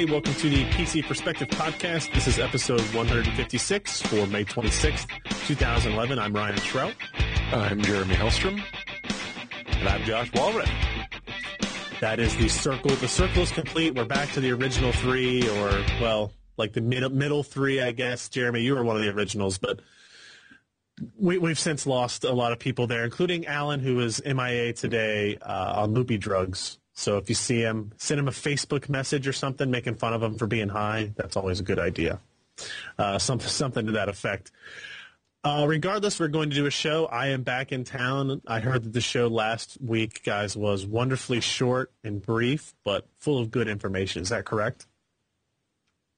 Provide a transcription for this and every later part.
everybody. Welcome to the PC Perspective Podcast. This is episode 156 for May 26th, 2011. I'm Ryan Trout. I'm Jeremy Hellstrom. And I'm Josh Walren. That is the circle. The circle is complete. We're back to the original three, or, well, like the middle three, I guess. Jeremy, you were one of the originals, but we've since lost a lot of people there, including Alan, who is MIA today on loopy drugs. So if you see him, send him a Facebook message or something, making fun of him for being high. That's always a good idea. Something to that effect. Regardless, we're going to do a show. I am back in town. I heard that the show last week, guys, was wonderfully short and brief, but full of good information. Is that correct?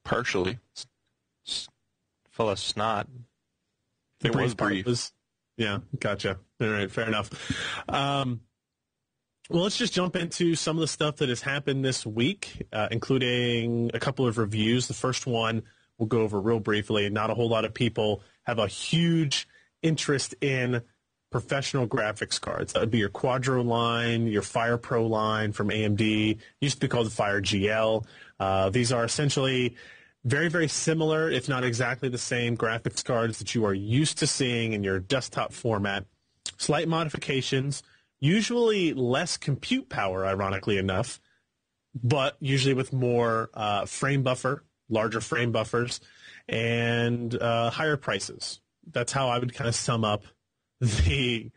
Partially. Full of snot. It was brief. Yeah, gotcha. All right, fair enough. Well, let's just jump into some of the stuff that has happened this week, including a couple of reviews. The first one we'll go over real briefly. Not a whole lot of people have a huge interest in professional graphics cards. That would be your Quadro line, your FirePro line from AMD. Used to be called the Fire GL. These are essentially very, very similar, if not exactly the same, graphics cards that you are used to seeing in your desktop format. Slight modifications. Usually less compute power, ironically enough, but usually with more frame buffer, larger frame buffers, and higher prices. That's how I would kind of sum up the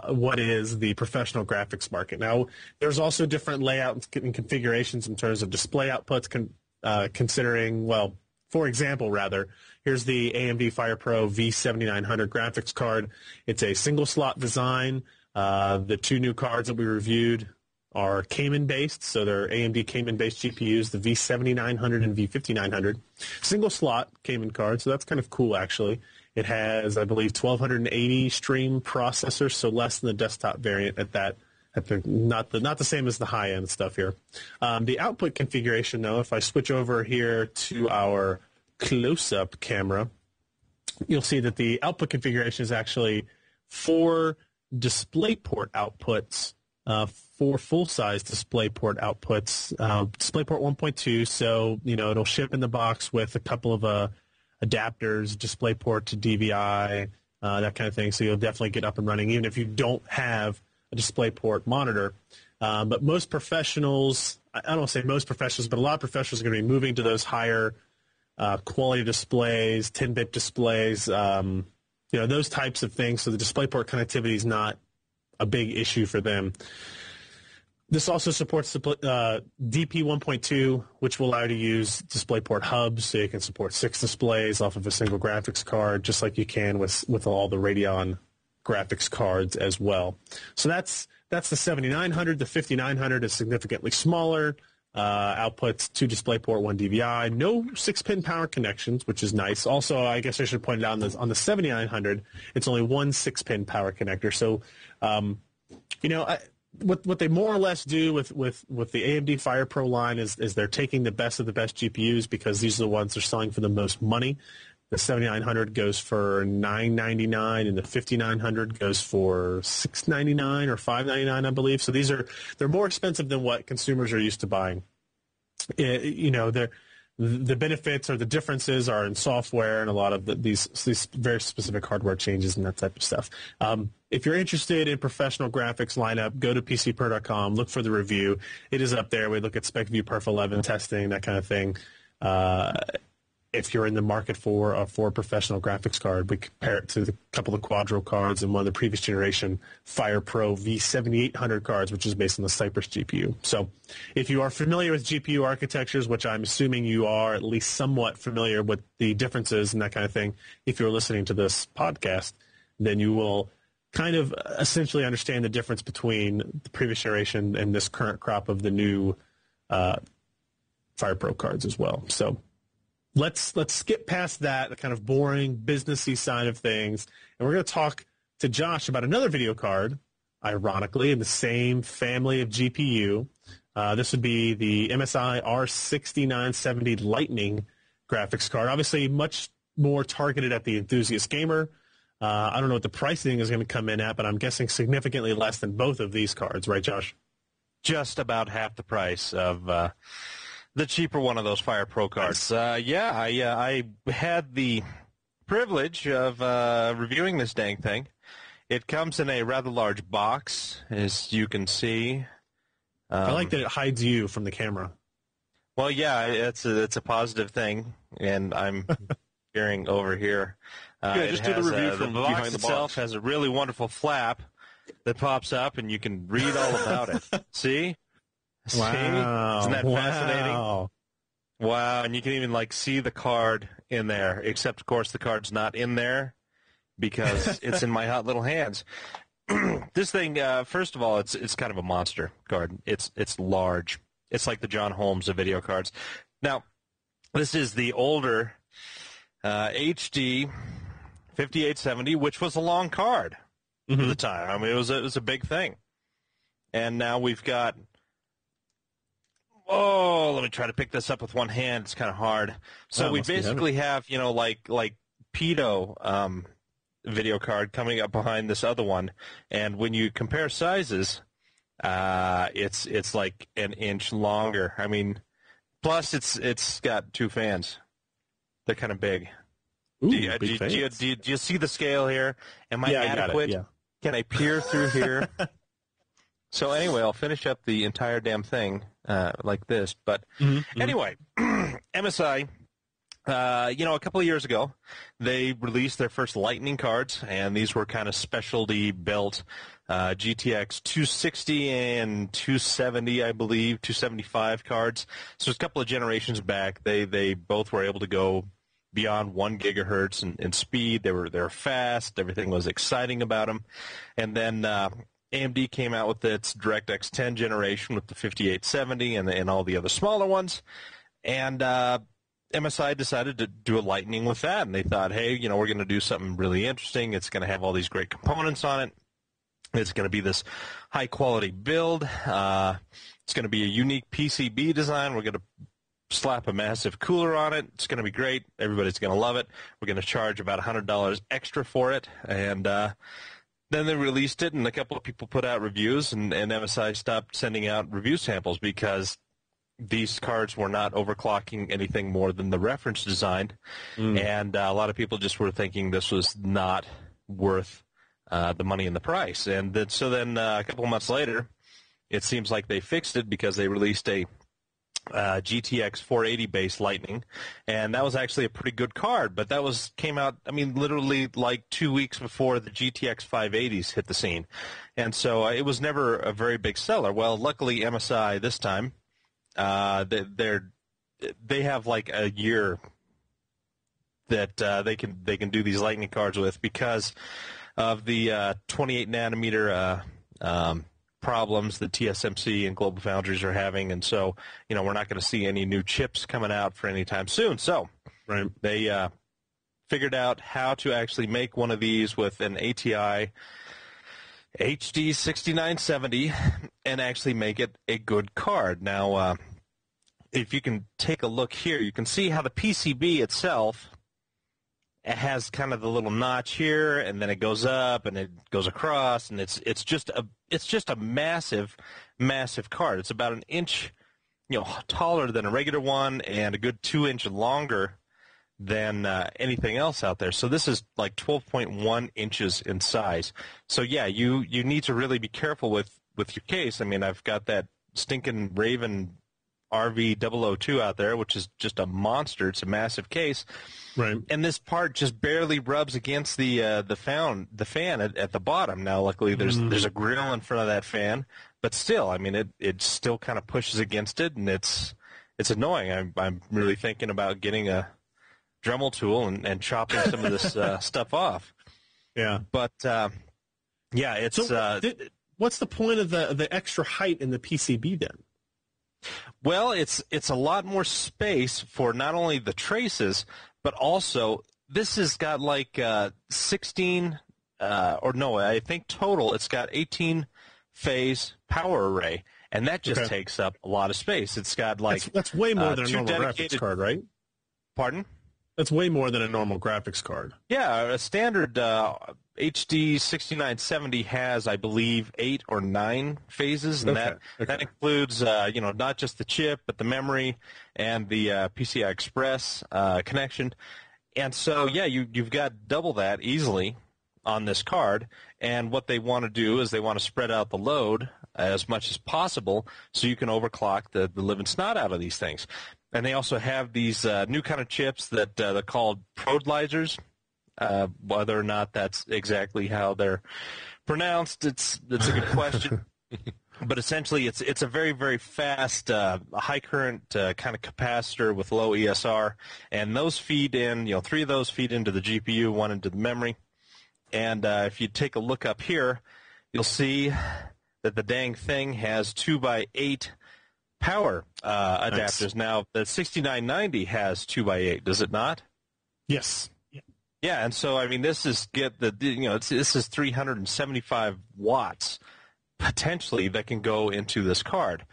what is the professional graphics market. Now, there's also different layouts and configurations in terms of display outputs, considering, well, for example, rather, here's the AMD FirePro V7900 graphics card. It's a single-slot design. The two new cards that we reviewed are Cayman-based, so they're AMD Cayman-based GPUs, the V7900 and V5900. Single-slot Cayman card, so that's kind of cool, actually. It has, I believe, 1280 stream processor, so less than the desktop variant at that. Not the same as the high-end stuff here. The output configuration, though, if I switch over here to our close-up camera, you'll see that the output configuration is actually 4 DisplayPort outputs, 4 full-size DisplayPort outputs, DisplayPort 1.2, so, it'll ship in the box with a couple of adapters, DisplayPort to DVI, that kind of thing, so you'll definitely get up and running, even if you don't have a DisplayPort monitor. But most professionals, I don't want to say most professionals, but a lot of professionals are going to be moving to those higher quality displays, 10-bit displays, those types of things. So the DisplayPort connectivity is not a big issue for them. This also supports DP 1.2, which will allow you to use DisplayPort hubs, so you can support 6 displays off of a single graphics card, just like you can with all the Radeon graphics cards as well. So that's the 7900. The 5900 is significantly smaller. Outputs 2 DisplayPort, 1 DVI. No 6-pin power connections, which is nice. Also, I guess I should point out on the 7900, it's only 1 6-pin power connector. So, what they more or less do with the AMD FirePro line is they're taking the best of the best GPUs because these are the ones they're selling for the most money. The 7900 goes for $999, and the 5900 goes for $699 or $599, I believe. So they're more expensive than what consumers are used to buying. The benefits or the differences are in software and a lot of these very specific hardware changes and that type of stuff. If you're interested in professional graphics lineup, go to PCPro.com, look for the review. It is up there. We look at SpecView Perf 11 testing, that kind of thing. If you're in the market for a professional graphics card, we compare it to a couple of Quadro cards and one of the previous generation FirePro V7800 cards, which is based on the Cypress GPU. So if you are familiar with GPU architectures, which I'm assuming you are at least somewhat familiar with the differences and that kind of thing, if you're listening to this podcast, then you will kind of essentially understand the difference between the previous generation and this current crop of the new FirePro cards as well. So Let's skip past that, the kind of boring, businessy side of things, and we're going to talk to Josh about another video card, ironically, in the same family of GPU. This would be the MSI R6970 Lightning graphics card. Obviously, much more targeted at the enthusiast gamer. I don't know what the pricing is going to come in at, but I'm guessing significantly less than both of these cards, right, Josh? Just about half the price of The cheaper one of those FirePro cards. I had the privilege of reviewing this dang thing. It comes in a rather large box, as you can see. I like that it hides you from the camera. Well, yeah, it's a positive thing, and I'm peering over here. Just do the review from the box behind the itself box. has a really wonderful flap that pops up, and you can read all about it. See? Wow. See? Isn't that fascinating? Wow. Wow, and you can even see the card in there, except of course the card's not in there because it's in my hot little hands. This thing, first of all, it's kind of a monster card. It's large. It's like the John Holmes of video cards. Now, this is the older HD 5870, which was a long card at the time. I mean, it was a big thing. And now we've got. Oh, let me try to pick this up with one hand. It's kind of hard. So we basically have, like Pedo video card coming up behind this other one, and when you compare sizes, it's like an inch longer. I mean, plus it's got two fans. They're kind of big. Ooh, do you see the scale here? Am I adequate? Yeah. Can I peer through here? So anyway, I'll finish up the entire damn thing like this. But anyway, MSI, a couple of years ago, they released their first Lightning cards, and these were kind of specialty built GTX 260 and 270, I believe, 275 cards. So it's a couple of generations back. They both were able to go beyond 1 gigahertz in speed. They were fast. Everything was exciting about them. And then AMD came out with its DirectX 10 generation with the 5870 and all the other smaller ones. And MSI decided to do a Lightning with that. And they thought, hey, we're going to do something really interesting. It's going to have all these great components on it. It's going to be this high-quality build. It's going to be a unique PCB design. We're going to slap a massive cooler on it. It's going to be great. Everybody's going to love it. We're going to charge about $100 extra for it. And then they released it, and a couple of people put out reviews, and MSI stopped sending out review samples because these cards were not overclocking anything more than the reference design. And a lot of people just were thinking this was not worth the money and the price. And then a couple of months later, it seems like they fixed it because they released a GTX 480 base Lightning, and that was actually a pretty good card, but that came out, literally like 2 weeks before the GTX 580s hit the scene, and so it was never a very big seller. Well, luckily MSI this time, they have like a year that they can do these Lightning cards with because of the 28 nanometer problems that TSMC and Global Foundries are having, and so we're not going to see any new chips coming out for any time soon. So they figured out how to actually make one of these with an ATI HD 6970 and actually make it a good card. Now, if you can take a look here, you can see how the PCB itself has kind of the little notch here, and then it goes up and it goes across, and it's just a massive card. It's about an inch, taller than a regular one, and a good 2 inch longer than anything else out there. So this is like 12.1 inches in size. So yeah, you need to really be careful with your case. I've got that stinking Raven RV002 out there, which is just a monster. It's a massive case. Right. And this part just barely rubs against the fan at the bottom. Now, luckily, there's a grill in front of that fan, but still, it still kind of pushes against it, and it's annoying. I'm really thinking about getting a Dremel tool and chopping some of this stuff off. Yeah. But it's. So what's the point of the extra height in the PCB then? Well, it's a lot more space for not only the traces, but also this has got like 16, I think total it's got 18 phase power array, and that just takes up a lot of space. It's got like that's way more than a normal graphics card, right? Pardon? That's way more than a normal graphics card. Yeah, a standard HD 6970 has, I believe, 8 or 9 phases, and that includes, not just the chip, but the memory and the PCI Express connection. And so, yeah, you've got double that easily on this card. And what they want to do is they want to spread out the load as much as possible so you can overclock the living snot out of these things. And they also have these new kind of chips that they're called Prodlizers. Whether or not that's exactly how they're pronounced, that's a good question. But essentially, it's a very, very fast, high current kind of capacitor with low ESR, and those feed in. 3 of those feed into the GPU, 1 into the memory. And if you take a look up here, you'll see that the dang thing has 2x8 power adapters. Nice. Now, the 6990 has 2x8, does it not? Yes. Yeah, and so I mean, this is this is 375 watts potentially that can go into this card,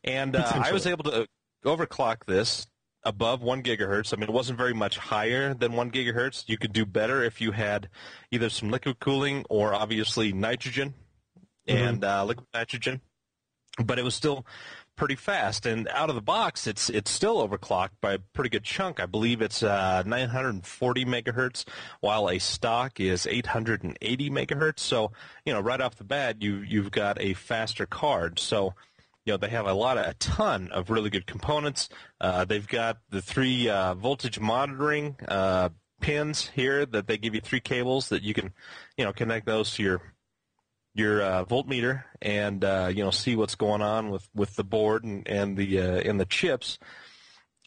and I was able to overclock this above 1 gigahertz. I mean, it wasn't very much higher than 1 gigahertz. You could do better if you had either some liquid cooling or obviously nitrogen and liquid nitrogen, but it was still pretty fast. And out of the box, it's still overclocked by a pretty good chunk. I believe it's 940 megahertz, while a stock is 880 megahertz. So, right off the bat, you've got a faster card. So, they have a ton of really good components. They've got the 3 voltage monitoring pins here that they give you 3 cables that you can, connect those to your voltmeter and see what's going on with the board and the chips.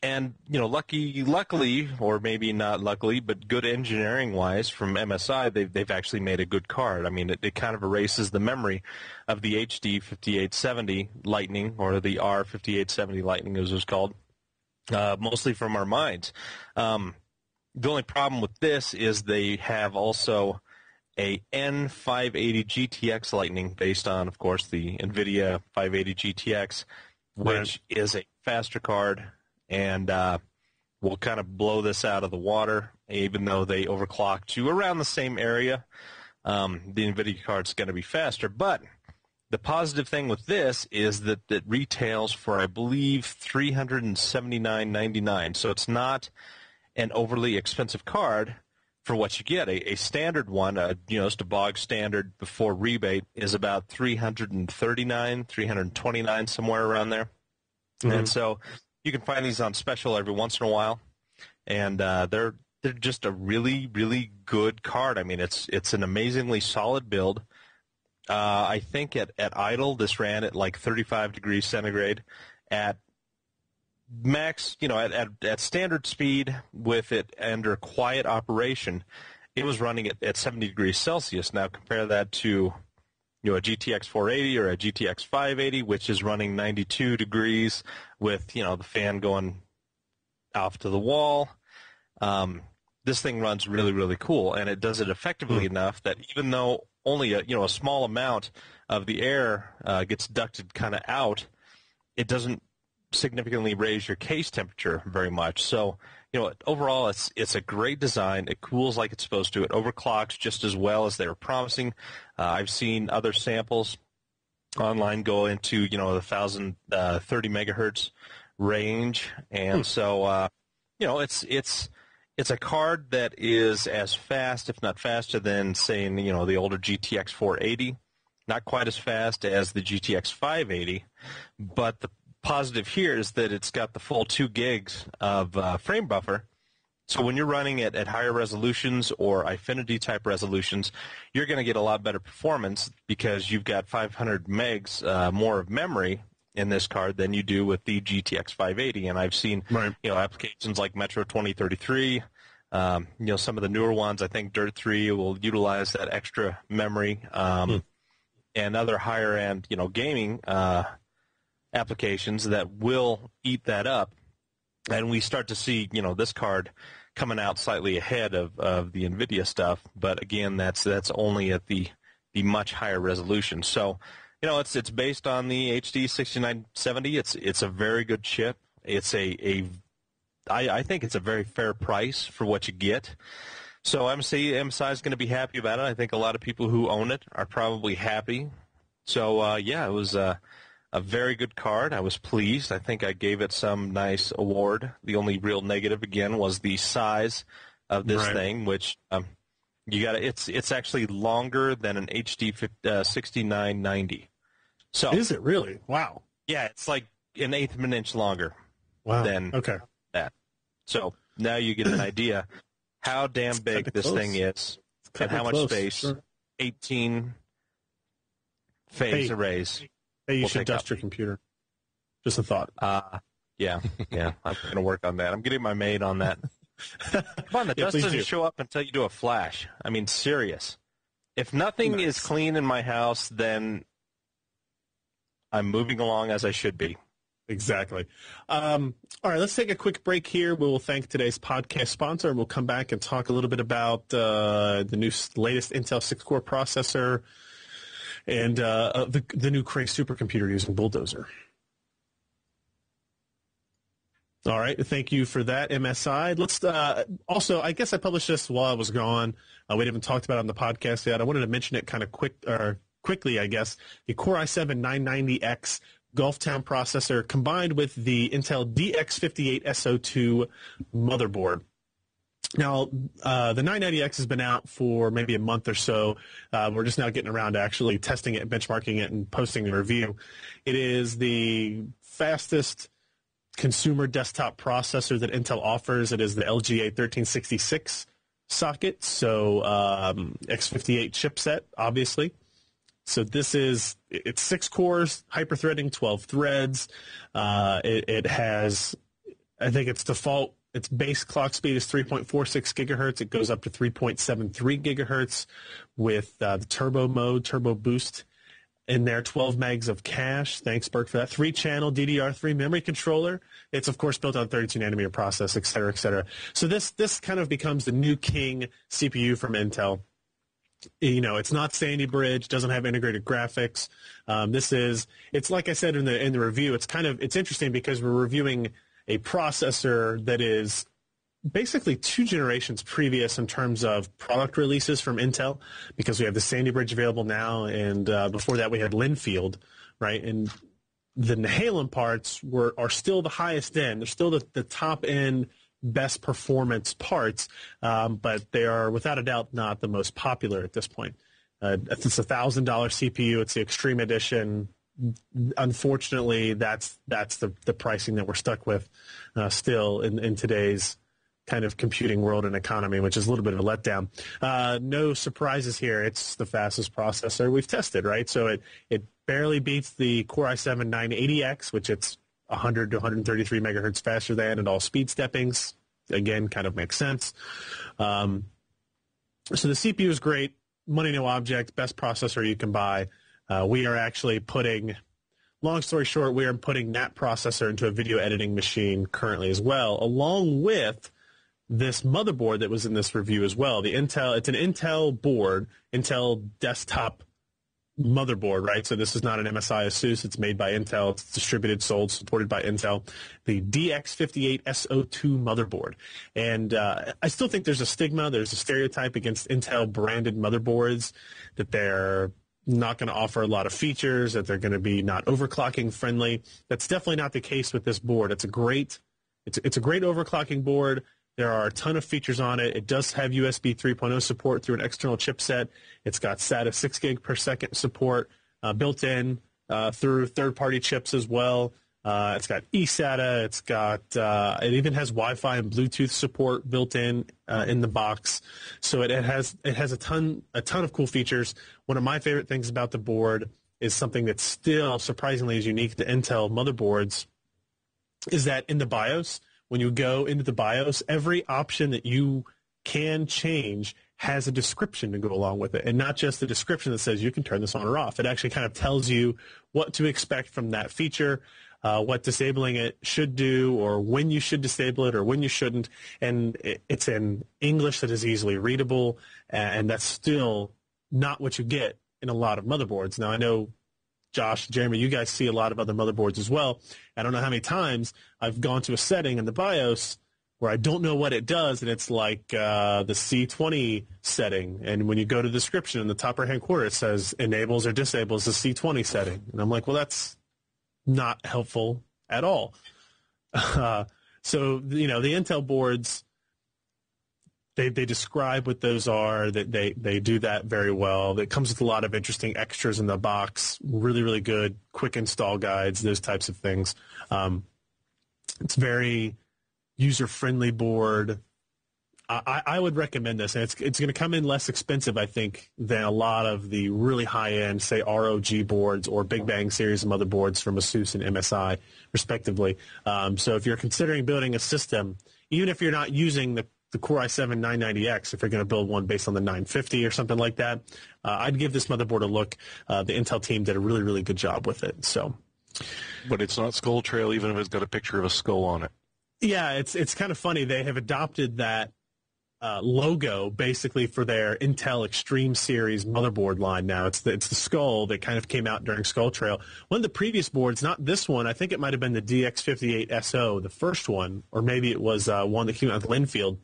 And luckily, or maybe not luckily, but good engineering wise from MSI, they've actually made a good card. I mean, it kind of erases the memory of the HD 5870 Lightning, or the R5870 Lightning as it was called, mostly from our minds. The only problem with this is they have also a N580 GTX Lightning based on, of course, the NVIDIA 580 GTX, which is a faster card and will kind of blow this out of the water, even though they overclock to around the same area. The NVIDIA card's going to be faster, but the positive thing with this is that it retails for, I believe, $379.99, so it's not an overly expensive card for what you get. A standard one, just a bog standard before rebate, is about $339, $329, somewhere around there. And so you can find these on special every once in a while, and they're just a really, really good card. I mean, it's an amazingly solid build. I think at idle, this ran at like 35 degrees centigrade. At max, at standard speed with it under quiet operation, it was running at 70 degrees Celsius. Now compare that to a GTX 480 or a GTX 580, which is running 92 degrees with the fan going off to the wall. This thing runs really, really cool, and it does it effectively enough that even though only a small amount of the air gets ducted kind of out, it doesn't significantly raise your case temperature very much. So, overall, it's a great design. It cools like it's supposed to. It overclocks just as well as they were promising. I've seen other samples online go into, the 1,030 megahertz range. And so, it's a card that is as fast, if not faster, than, say, the older GTX 480. Not quite as fast as the GTX 580, but the positive here is that it's got the full 2 gigs of frame buffer. So when you're running it at higher resolutions or Infinity type resolutions, you're going to get a lot better performance because you've got 500 megs more of memory in this card than you do with the GTX 580. And I've seen applications like Metro 2033. Some of the newer ones, I think Dirt 3 will utilize that extra memory, and other higher end gaming applications that will eat that up, and we start to see this card coming out slightly ahead of the NVIDIA stuff, but again that's only at the much higher resolution. So it's based on the HD 6970. It's a very good chip. It's I think it's a very fair price for what you get. So MSI is going to be happy about it. I think a lot of people who own it are probably happy. So, it was a very good card. I was pleased. I think I gave it some nice award. The only real negative, again, was the size of this thing, which it's actually longer than an HD 6990. So is it really? Wow. Yeah, it's like an eighth of an inch longer than that. So now you get an idea how damn big this thing is and how much space. Sure. 18 phase arrays. Hey, you should dust your computer. Just a thought. Yeah. I'm going to work on that. I'm getting my maid on that. Come on, the dust doesn't show up until you do a flash. I mean, serious. If nothing is clean in my house, then I'm moving along as I should be. Exactly. All right, let's take a quick break here. We'll thank today's podcast sponsor, and we'll come back and talk a little bit about the latest Intel 6-core processor and the new Cray supercomputer using Bulldozer. All right, thank you for that, MSI. Let's also, I guess I published this while I was gone. We haven't talked about it on the podcast yet. I wanted to mention it kind of quickly, I guess. The Core i7-990x Gulftown processor combined with the Intel DX58SO2 motherboard. Now, the 990X has been out for maybe a month or so. We're just now getting around to actually testing it, benchmarking it, and posting a review. It is the fastest consumer desktop processor that Intel offers. It is the LGA 1366 socket, so X58 chipset, obviously. So it's 6 cores, hyper-threading, 12 threads. It has, I think its base clock speed is 3.46 gigahertz. It goes up to 3.73 gigahertz with the turbo mode, turbo boost in there, 12 megs of cache. Thanks, Burke, for that. 3-channel DDR3 memory controller. It's, of course, built on 32-nanometer process, et cetera, et cetera. So this kind of becomes the new king CPU from Intel. You know, it's not Sandy Bridge, doesn't have integrated graphics. It's like I said in the review, it's interesting because we're reviewing a processor that is basically 2 generations previous in terms of product releases from Intel, because we have the Sandy Bridge available now, and before that we had Linfield, right? And the Nehalem parts are still the highest end. They're still the top end, best performance parts, but they are without a doubt not the most popular at this point. It's a $1,000 CPU. It's the Extreme Edition. Unfortunately, that's the pricing that we're stuck with still in today's kind of computing world and economy, which is a little bit of a letdown. No surprises here. It's the fastest processor we've tested, right? So it barely beats the Core i7-980X, which it's 100 to 133 megahertz faster than at all speed steppings. Again, kind of makes sense. So the CPU is great. Money, no object. Best processor you can buy. We are actually long story short, we are putting that processor into a video editing machine currently as well, along with this motherboard that was in this review as well. It's an Intel board, Intel desktop motherboard, right? So this is not an MSI ASUS. It's made by Intel. It's distributed, sold, supported by Intel. The DX58SO2 motherboard. And I still think there's a stigma, there's a stereotype against Intel-branded motherboards that they're not going to offer a lot of features, that they're going to be not overclocking friendly. That's definitely not the case with this board. It's a great overclocking board. There are a ton of features on it. It does have USB 3.0 support through an external chipset. It's got SATA 6 gig per second support built in through third-party chips as well. It's got eSATA. It even has Wi-Fi and Bluetooth support built in the box. So it has a ton of cool features. One of my favorite things about the board is something that still surprisingly is unique to Intel motherboards, is that in the BIOS, when you go into the BIOS, every option that you can change has a description to go along with it, and not just the description that says you can turn this on or off. It actually kind of tells you what to expect from that feature, what disabling it should do, or when you should disable it or when you shouldn't, and it's in English that is easily readable, and that's still not what you get in a lot of motherboards. Now, I know Josh, Jeremy, you guys see a lot of other motherboards as well. I don't know how many times I've gone to a setting in the BIOS where I don't know what it does, and it's like the C20 setting. And when you go to the description in the top right-hand corner, it says enables or disables the C20 setting. And I'm like, well, that's not helpful at all. So, the Intel boards, they describe what those are. They do that very well. It comes with a lot of interesting extras in the box, really, really good, quick install guides, those types of things. It's very user-friendly board. I would recommend this, and it's going to come in less expensive, I think, than a lot of the really high-end, say, ROG boards or Big Bang series of motherboards from ASUS and MSI, respectively. So if you're considering building a system, even if you're not using the Core i7-990x, if you're going to build one based on the 950 or something like that, I'd give this motherboard a look. The Intel team did a really, really good job with it. So, but it's not Skull Trail, even if it's got a picture of a skull on it. Yeah, it's kind of funny. They have adopted that logo basically for their Intel Extreme Series motherboard line now. It's the skull that kind of came out during Skull Trail. One of the previous boards, not this one, I think it might have been the DX58SO, the first one, or maybe it was one that came out with Linfield,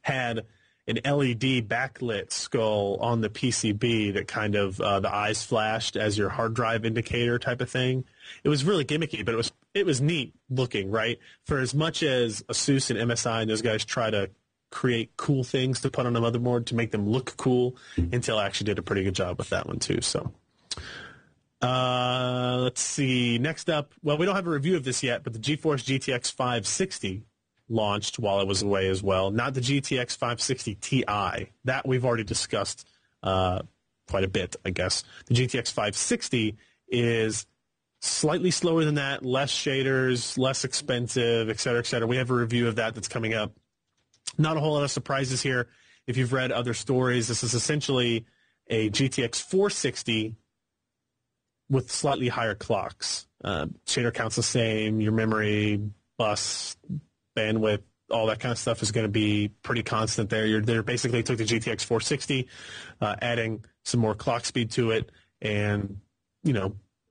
had an LED backlit skull on the PCB that kind of the eyes flashed as your hard drive indicator type of thing. It was really gimmicky, but it was neat looking, right? For as much as ASUS and MSI and those guys try to create cool things to put on a motherboard to make them look cool, Intel actually did a pretty good job with that one too. So let's see. Next up, well, we don't have a review of this yet, but the GeForce GTX 560 launched while I was away as well. Not the GTX 560 Ti. That we've already discussed quite a bit, I guess. The GTX 560 is slightly slower than that, less shaders, less expensive, et cetera, et cetera. We have a review of that that's coming up. Not a whole lot of surprises here. If you've read other stories, this is essentially a GTX 460 with slightly higher clocks. Shader count's the same. Your memory, bus, bandwidth, all that kind of stuff is going to be pretty constant there. They basically took the GTX 460, adding some more clock speed to it, and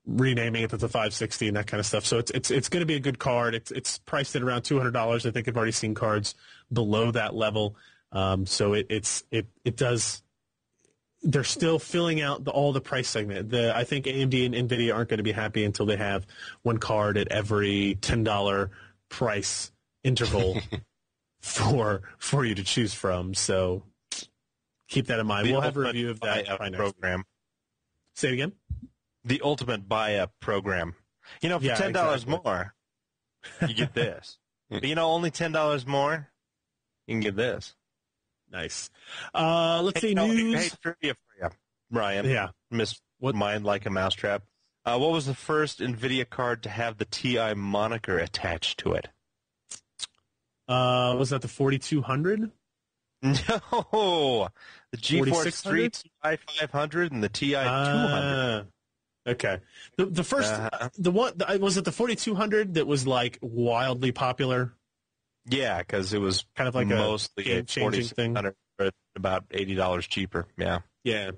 renaming it to the 560 and that kind of stuff. So it's going to be a good card. It's priced at around $200. I think I've already seen cards below that level. So it does. They're still filling out all the price segment. I think AMD and NVIDIA aren't going to be happy until they have one card at every $10 price interval for you to choose from. So keep that in mind. We'll have a review of that program. Say it again. The ultimate buy-up program. For $10 exactly. More, you get this. But only $10 more, you can get this. Nice. Let's see, news. Hey, trivia for you, Ryan. Yeah. Mind like a mousetrap. What was the first NVIDIA card to have the TI moniker attached to it? Was that the 4200? No. The GeForce 3 Ti 500 and the Ti 200. Okay. The first, the one, was it the 4200 that was like wildly popular? Yeah, because it was kind of like mostly a game-changing thing. But about $80 cheaper. Yeah. Yeah.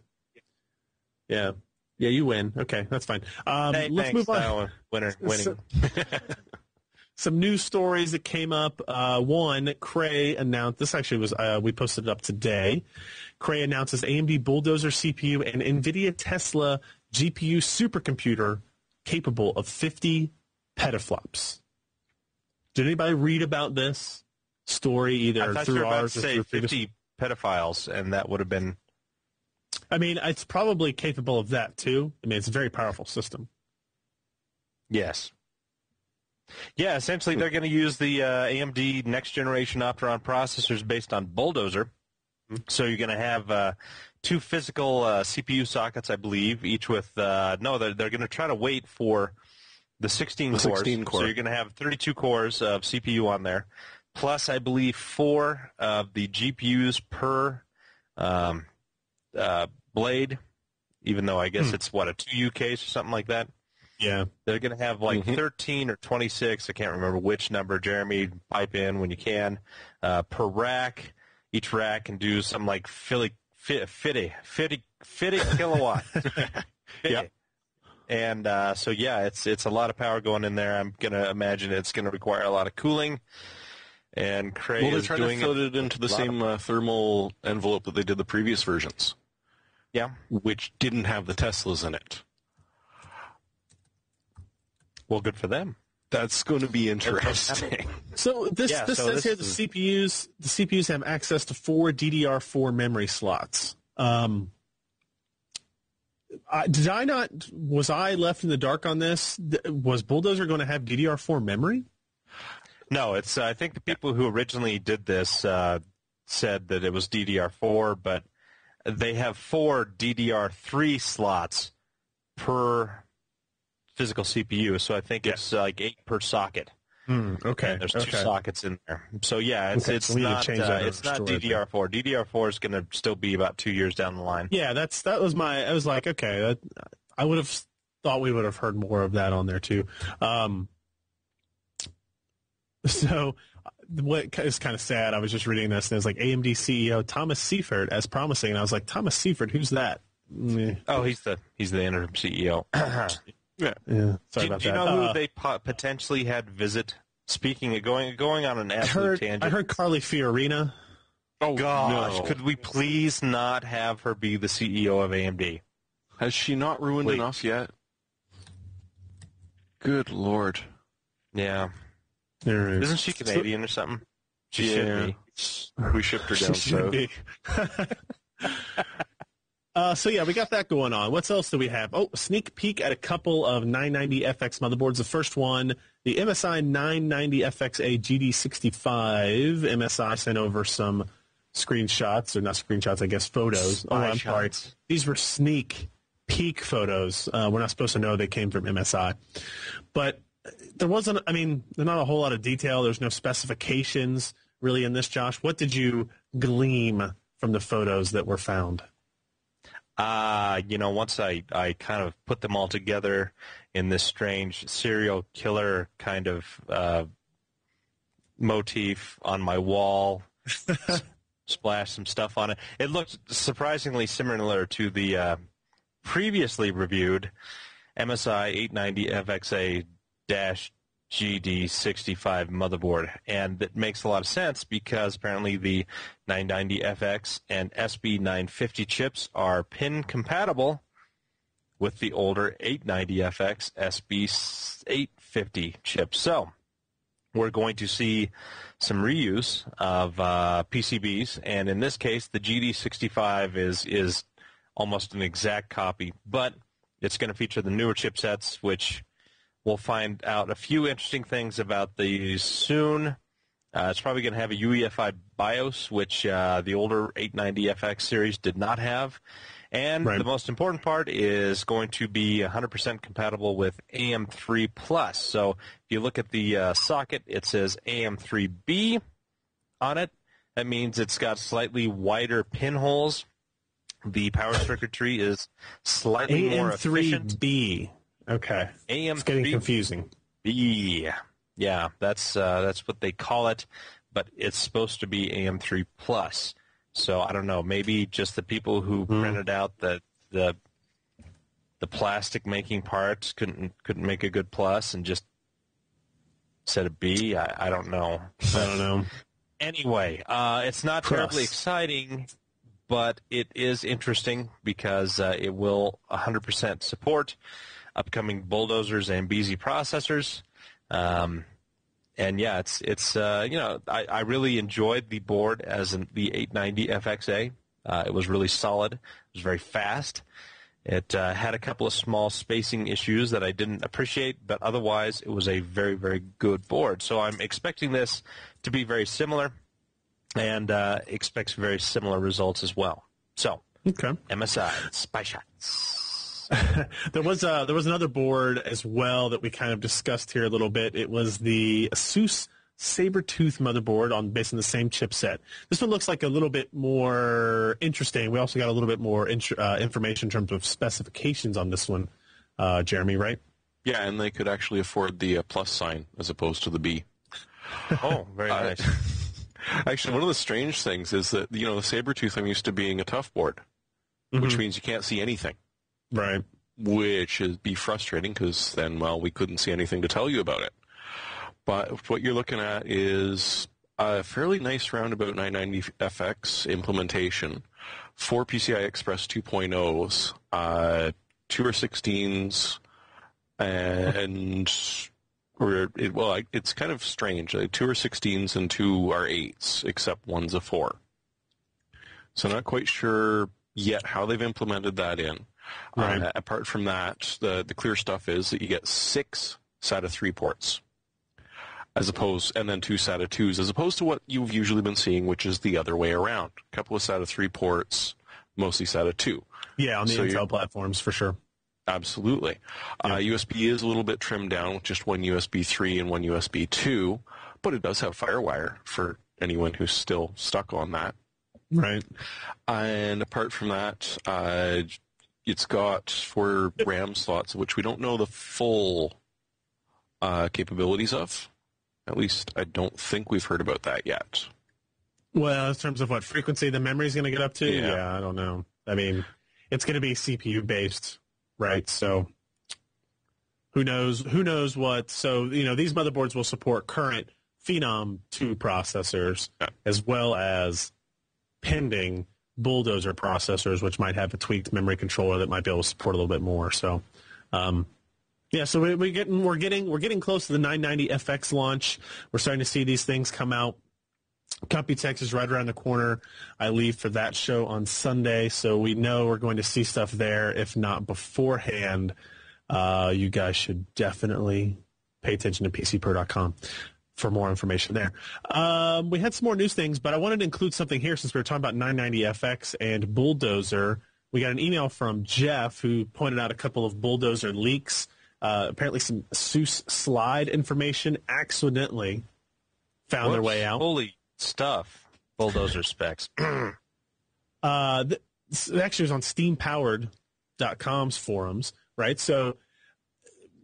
Yeah. Yeah, you win. Okay, that's fine. Let's move on. Winning. Some news stories that came up. One, Cray announced, this actually was, we posted it up today. Cray announces AMD Bulldozer CPU and NVIDIA Tesla GPU supercomputer capable of 50 petaflops. Did anybody read about this story either through ours or through 50 pedophiles, and that would have been... I mean, it's probably capable of that, too. I mean, it's a very powerful system. Yes. Yeah, essentially they're going to use the AMD next-generation Opteron processors based on Bulldozer. Mm-hmm. So you're going to have two physical CPU sockets, I believe, each with... they're going to try to wait for the 16 cores. 16 core. So you're going to have 32 cores of CPU on there, plus, I believe, 4 of the GPUs per blade, even though I guess it's, a 2U case or something like that? Yeah. They're going to have 13 or 26, I can't remember which number, Jeremy, pipe in when you can, per rack. Each rack can do something like 50 kilowatt. Yeah. And it's a lot of power going in there. I'm going to imagine it's going to require a lot of cooling. And Cray Well, they're is trying to doing fit it into the same thermal envelope that they did the previous versions. Yeah. Which didn't have the Teslas in it. Well, good for them. That's going to be interesting. So this says here the CPUs have access to 4 DDR4 memory slots. Was I left in the dark on this? Was Bulldozer going to have DDR4 memory? No, it's. I think the people who originally did this said that it was DDR4, but they have 4 DDR3 slots per physical CPU, so I think it's like 8 per socket. Okay. And there's 2 sockets in there. So yeah, it's not DDR4. DDR4 is going to still be about 2 years down the line. Yeah, I was like, okay, I would have thought we would have heard more of that on there too. So what is kind of sad, I was just reading this, and it's like AMD CEO Thomas Seifert as promising, and I was like, Thomas Seifert, who's that? Oh, he's the interim CEO. Yeah. Sorry about that. Do you know who they potentially had visit? Speaking of going on an absolute tangent. I heard Carly Fiorina. Oh, gosh. No. Could we please not have her be the CEO of AMD? Has she not ruined enough yet? Good Lord. Yeah. Right. Isn't she Canadian or something? She should be. We shipped her down south. So yeah, we got that going on. What else do we have? Oh, sneak peek at a couple of 990FX motherboards. The first one, the MSI 990FXA GD65. MSI sent over some screenshots, or not screenshots, I guess photos. Oh, I'm sorry. These were sneak peek photos. We're not supposed to know they came from MSI. But there wasn't, there's not a whole lot of detail. There's no specifications really in this, Josh. What did you glean from the photos that were found? Once I kind of put them all together in this strange serial killer kind of motif on my wall, splashed some stuff on it. It looked surprisingly similar to the previously reviewed MSI 890FXA-GD65 motherboard, and that makes a lot of sense because apparently the 990FX and SB950 chips are pin compatible with the older 890FX SB850 chips. So we're going to see some reuse of PCBs, and in this case the GD65 is almost an exact copy, but it's going to feature the newer chipsets, which we'll find out a few interesting things about these soon. It's probably going to have a UEFI BIOS, which the older 890FX series did not have. And the most important part is going to be 100% compatible with AM3+. So if you look at the socket, it says AM3B on it. That means it's got slightly wider pinholes. The power circuitry is slightly more efficient. AM3B. Okay. It's getting confusing. Yeah, that's what they call it, but it's supposed to be AM3 Plus. So I don't know, maybe just the people who printed out the plastic making parts couldn't make a good plus and just said a B. I don't know. I don't know. Anyway, it's not terribly exciting, but it is interesting because it will 100% support upcoming Bulldozers and BZ processors. And yeah, I really enjoyed the board as the 890FXA. It was really solid. It was very fast. It had a couple of small spacing issues that I didn't appreciate, but otherwise it was a very, very good board. So I'm expecting this to be very similar and expects very similar results as well. So, MSI, Spy Shots. There was another board as well that we kind of discussed here a little bit. It was the Asus Sabertooth motherboard based on the same chipset. This one looks like a little bit more interesting. We also got a little bit more information in terms of specifications on this one, Jeremy, right? Yeah, and they could actually afford the plus sign as opposed to the B. Oh, very nice. Actually, one of the strange things is that, the Sabertooth I'm used to being a tough board, which means you can't see anything. Right. Which is be frustrating because then, we couldn't see anything to tell you about it. But what you're looking at is A fairly nice roundabout 990FX implementation, 4 PCI Express 2.0s, 2 or 16s, and it's kind of strange. 2 are 16s and 2 are 8s, except one's a 4. So not quite sure yet how they've implemented that in. Right. Apart from that, the clear stuff is that you get 6 SATA 3 ports, and then 2 SATA 2s, as opposed to what you've usually been seeing, which is the other way around. A couple of SATA 3 ports, mostly SATA 2. Yeah, on the Intel platforms, for sure. Absolutely. Yeah. USB is a little bit trimmed down with just one USB 3 and one USB 2, but it does have FireWire for anyone who's still stuck on that. Right. And apart from that, it's got 4 RAM slots, which we don't know the full capabilities of. At least I don't think we've heard about that yet. Well, in terms of what frequency the memory is going to get up to, yeah, I don't know. I mean, it's going to be CPU based. Right, so who knows what? So, these motherboards will support current Phenom 2 processors as well as pending Bulldozer processors, which might have a tweaked memory controller that might be able to support a little bit more. So, so we're getting close to the 990FX launch. We're starting to see these things come out. Computex is right around the corner. I leave for that show on Sunday, so we know we're going to see stuff there, if not beforehand. You guys should definitely pay attention to PCPro.com for more information there. We had some more news things, but I wanted to include something here since we were talking about 990FX and Bulldozer. We got an email from Jeff who pointed out a couple of Bulldozer leaks. Apparently some SUSE slide information accidentally found their way out. Holy stuff. Bulldozer specs. Actually, it was on steampowered.com's forums, right? So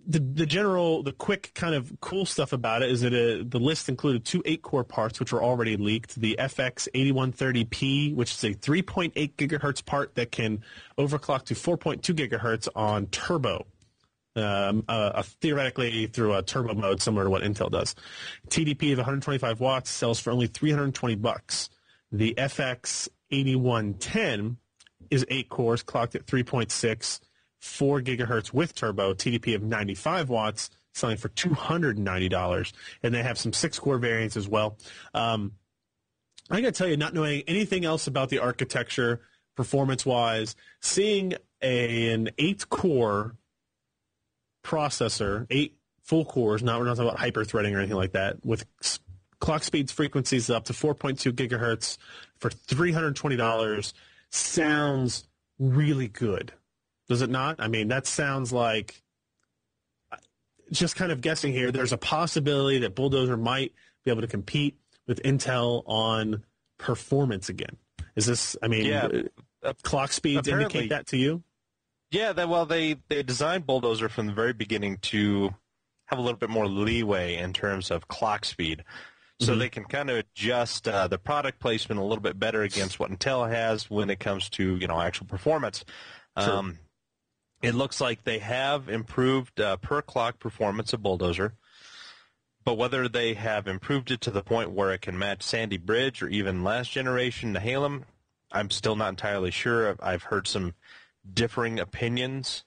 the quick kind of cool stuff about it is that the list included 2 8-core parts, which were already leaked. The FX8130P, which is a 3.8 gigahertz part that can overclock to 4.2 gigahertz on turbo. Theoretically through a turbo mode similar to what Intel does. TDP of 125 watts sells for only $320. The FX8110 is 8 cores, clocked at 3.6, 4 gigahertz with turbo, TDP of 95 watts, selling for $290. And they have some 6-core variants as well. I got to tell you, not knowing anything else about the architecture, performance-wise, seeing an 8-core processor, 8 full cores, we're not talking about hyper-threading or anything like that, with clock speeds, frequencies up to 4.2 gigahertz for $320 sounds really good. Does it not? I mean, that sounds like, just kind of guessing here, there's a possibility that Bulldozer might be able to compete with Intel on performance again. Is this, clock speeds indicate that to you? Yeah, they designed Bulldozer from the very beginning to have a little bit more leeway in terms of clock speed. So they can kind of adjust the product placement a little bit better against what Intel has when it comes to, actual performance. Sure. It looks like they have improved per clock performance of Bulldozer, but whether they have improved it to the point where it can match Sandy Bridge or even last generation Nehalem, I'm still not entirely sure. I've heard some differing opinions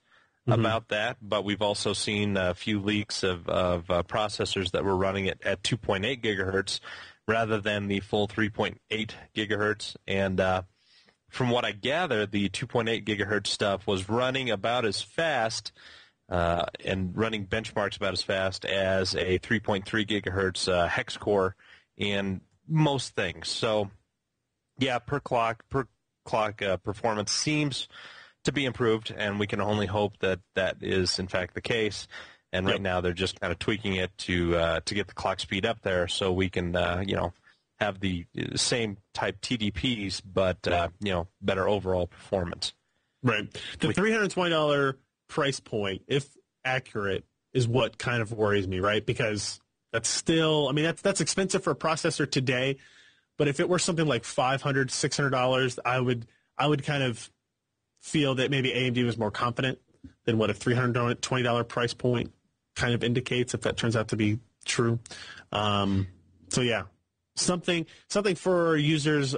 about that, but we've also seen a few leaks of processors that were running it at 2.8 gigahertz rather than the full 3.8 gigahertz. And from what I gather, the 2.8 gigahertz stuff was running about as fast and running benchmarks about as fast as a 3.3 gigahertz hex core in most things. So, yeah, per clock performance seems to be improved, and we can only hope that that is in fact the case. And right now they're just kind of tweaking it to get the clock speed up there, so we can have the same type TDPs, but better overall performance. Right. The $320 price point, if accurate, is what kind of worries me, right? Because that's still, that's expensive for a processor today. But if it were something like $500, $600, I would kind of feel that maybe AMD was more confident than what a $320 price point kind of indicates, if that turns out to be true. So something for users,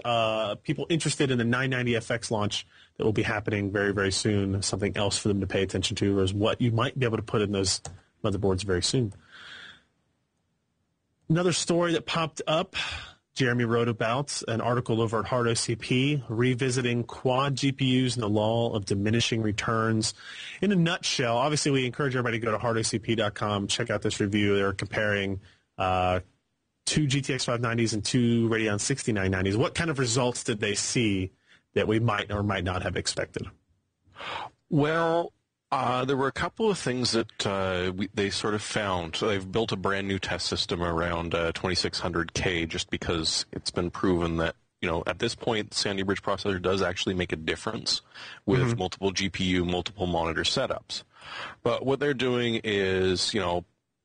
people interested in the 990FX launch that will be happening very, very soon. Something else for them to pay attention to is what you might be able to put in those motherboards very soon. Another story that popped up, Jeremy wrote about an article over at HardOCP revisiting quad GPUs and the law of diminishing returns. In a nutshell, obviously we encourage everybody to go to hardocp.com, check out this review. They're comparing two GTX 590s and two Radeon 6990s. What kind of results did they see that we might or might not have expected? Well, there were a couple of things that they sort of found. So they've built a brand new test system around 2600K just because it's been proven that, at this point, the Sandy Bridge processor does actually make a difference with multiple GPU, multiple monitor setups. But what they're doing is,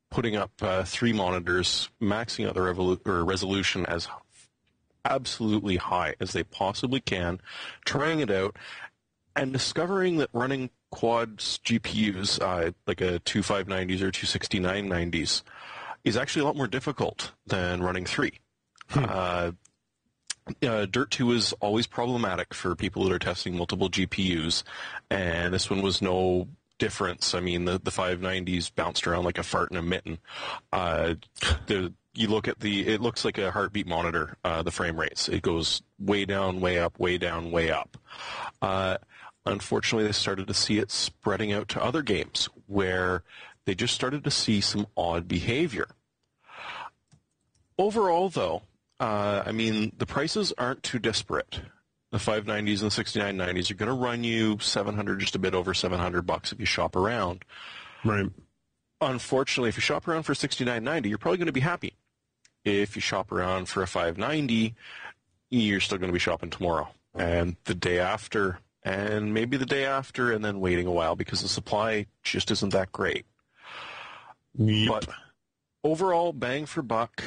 putting up 3 monitors, maxing out the resolution as absolutely high as they possibly can, trying it out, and discovering that running quads GPUs, like a 2 590s or 2 6990s, is actually a lot more difficult than running 3. Dirt 2 is always problematic for people that are testing multiple GPUs, and this one was no difference. I mean, the 590s bounced around like a fart in a mitten. You look at it looks like a heartbeat monitor, the frame rates. It goes way down, way up, way down, way up. Unfortunately, they started to see it spreading out to other games where they just started to see some odd behavior. Overall, though, the prices aren't too disparate. The 590s and the 6990s are going to run you $700, just a bit over $700 if you shop around. Right. Unfortunately, if you shop around for a 6990, you're probably going to be happy. If you shop around for a 590, you're still going to be shopping tomorrow and the day after and maybe the day after and then waiting a while because the supply just isn't that great. Yep. But overall, bang for buck,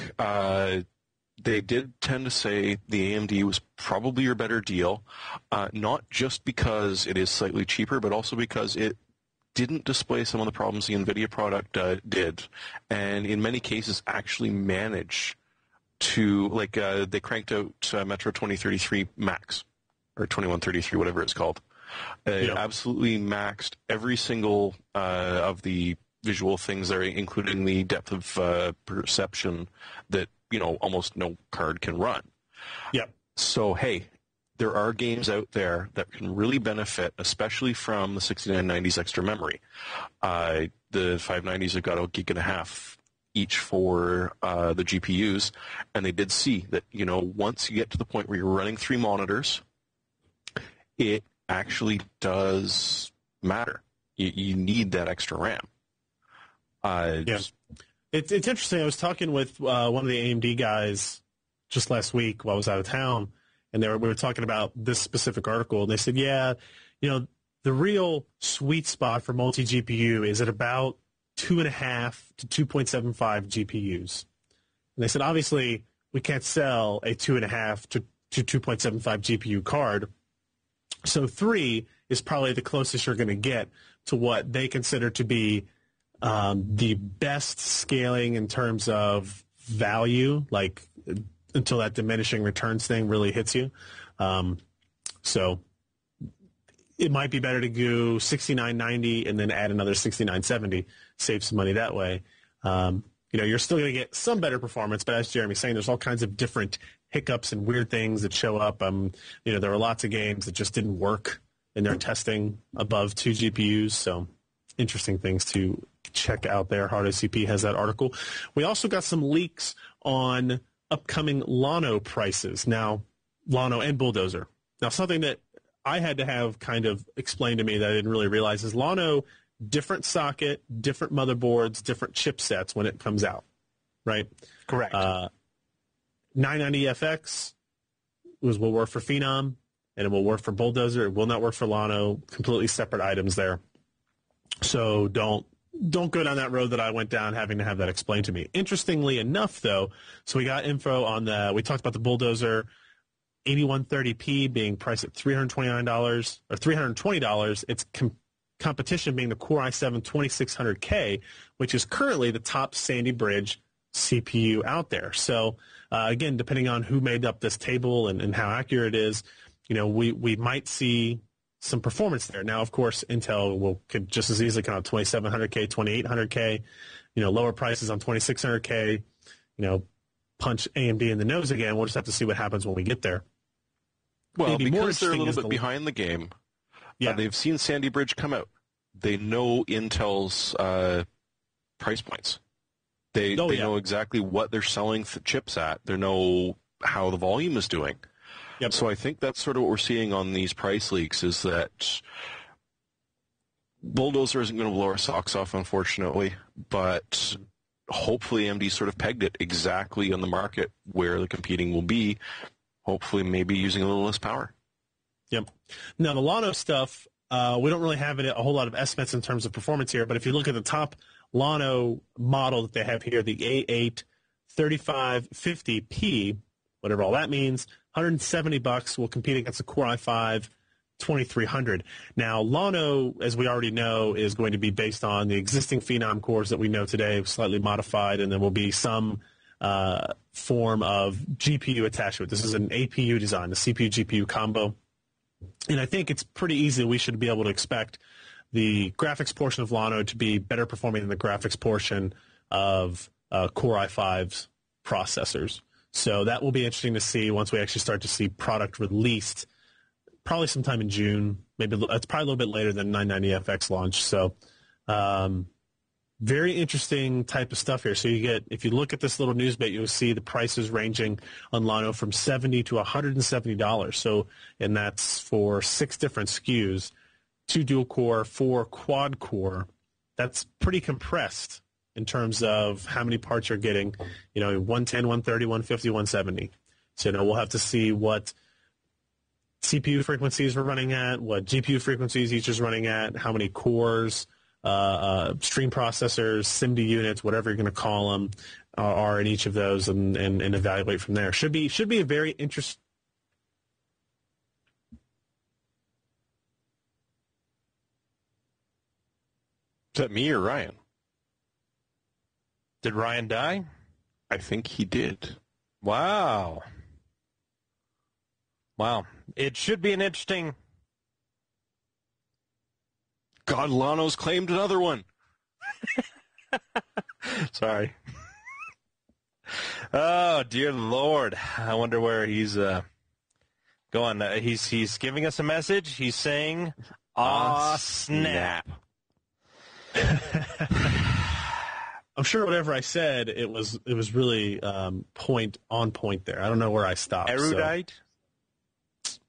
they did tend to say the AMD was probably your better deal, not just because it is slightly cheaper, but also because it didn't display some of the problems the NVIDIA product did, and in many cases actually managed to, they cranked out Metro 2033 Max, or 2133, whatever it's called. It absolutely maxed every single of the visual things there, including the depth of perception that almost no card can run. Yep. So, hey, there are games out there that can really benefit, especially from the 6990's extra memory. The 590s have got a gig and a half each for the GPUs, and they did see that, once you get to the point where you're running 3 monitors, it actually does matter. You need that extra RAM. It's interesting. I was talking with one of the AMD guys just last week while I was out of town, and we were talking about this specific article, and they said, the real sweet spot for multi-GPU is at about 2.5 to 2.75 GPUs. And they said, obviously, we can't sell a 2.5 to 2.75 GPU card, so 3 is probably the closest you're going to get to what they consider to be the best scaling in terms of value, until that diminishing returns thing really hits you. So it might be better to go 6990 and then add another 6970, save some money that way. You're still going to get some better performance, but as Jeremy's saying, there's all kinds of different hiccups and weird things that show up. There were lots of games that just didn't work in their testing above 2 GPUs, so interesting things to check out there. HardOCP has that article. We also got some leaks on upcoming Llano prices. Now, Llano and Bulldozer. Now, something that I had to have kind of explained to me that I didn't really realize is Llano, different socket, different motherboards, different chipsets when it comes out, right? Correct. 990FX will work for Phenom, and it will work for Bulldozer. It will not work for Llano. Completely separate items there. So don't go down that road that I went down having to have that explained to me. Interestingly enough, though, so we got info on we talked about the Bulldozer 8130p being priced at $329 or $320. Its competition being the Core i7-2600K, which is currently the top Sandy Bridge CPU out there. So again, depending on who made up this table and how accurate it is, we might see some performance there. Now, of course, Intel could just as easily come out 2700K, 2800K, lower prices on 2600K, punch AMD in the nose again. We'll just have to see what happens when we get there. Well, because they're a little bit behind the game, they've seen Sandy Bridge come out. They know Intel's price points. They know exactly what they're selling chips at. They know how the volume is doing. Yep. So I think that's sort of what we're seeing on these price leaks is that Bulldozer isn't going to blow our socks off, unfortunately, but hopefully AMD sort of pegged it exactly on the market where the competing will be, hopefully maybe using a little less power. Yep. Now, the Llano stuff, we don't really have a whole lot of estimates in terms of performance here, but if you look at the top Llano model that they have here, the A8 3550P, whatever all that means, $170 will compete against the Core i5 2300. Now, Llano, as we already know, is going to be based on the existing Phenom cores that we know today, slightly modified, and there will be some form of GPU attached to it. This is an APU design, the CPU-GPU combo. And I think it's pretty easy. We should be able to expect the graphics portion of Llano to be better performing than the graphics portion of Core i5's processors. So that will be interesting to see once we actually start to see product released, probably sometime in June. Maybe it's probably a little bit later than 990FX launch. So very interesting type of stuff here. So if you look at this little news bit, you'll see the prices ranging on Llano from $70 to $170. So, and that's for 6 different SKUs, 2 dual core, 4 quad core. That's pretty compressed in terms of how many parts you're getting, 110, 130, 150, 170. So, we'll have to see what CPU frequencies we're running at, what GPU frequencies each is running at, how many cores, stream processors, SIMD units, whatever you're going to call them, are in each of those, and evaluate from there. Should be a very interesting. Is that me or Ryan? Did Ryan die? I think he did. Wow. It should be an interesting... God, Llano's claimed another one. Sorry. Oh, dear Lord. I wonder where he's going. He's giving us a message. He's saying, "Aw, snap." I'm sure whatever I said, it was really on point there. I don't know where I stopped. Erudite? So.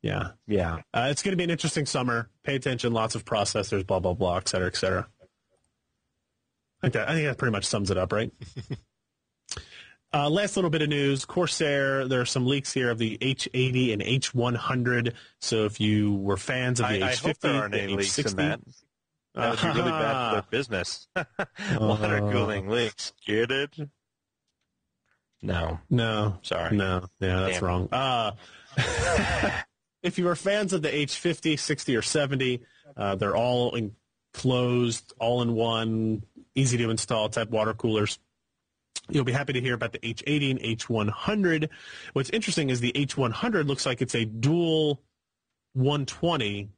Yeah. Yeah. It's going to be an interesting summer. Pay attention. Lots of processors, blah, blah, blah, et cetera, et cetera. I think that pretty much sums it up, right? Last little bit of news. Corsair, there are some leaks here of the H80 and H100. So if you were fans of the H50, I hope there aren't any leaks in that. That would be really bad for their business. Water cooling leaks. Get it? No. Sorry. No. Yeah, that's wrong. If you were fans of the H50, 60, or 70, they're all enclosed, all-in-one, easy-to-install type water coolers. You'll be happy to hear about the H80 and H100. What's interesting is the H100 looks like it's a dual 120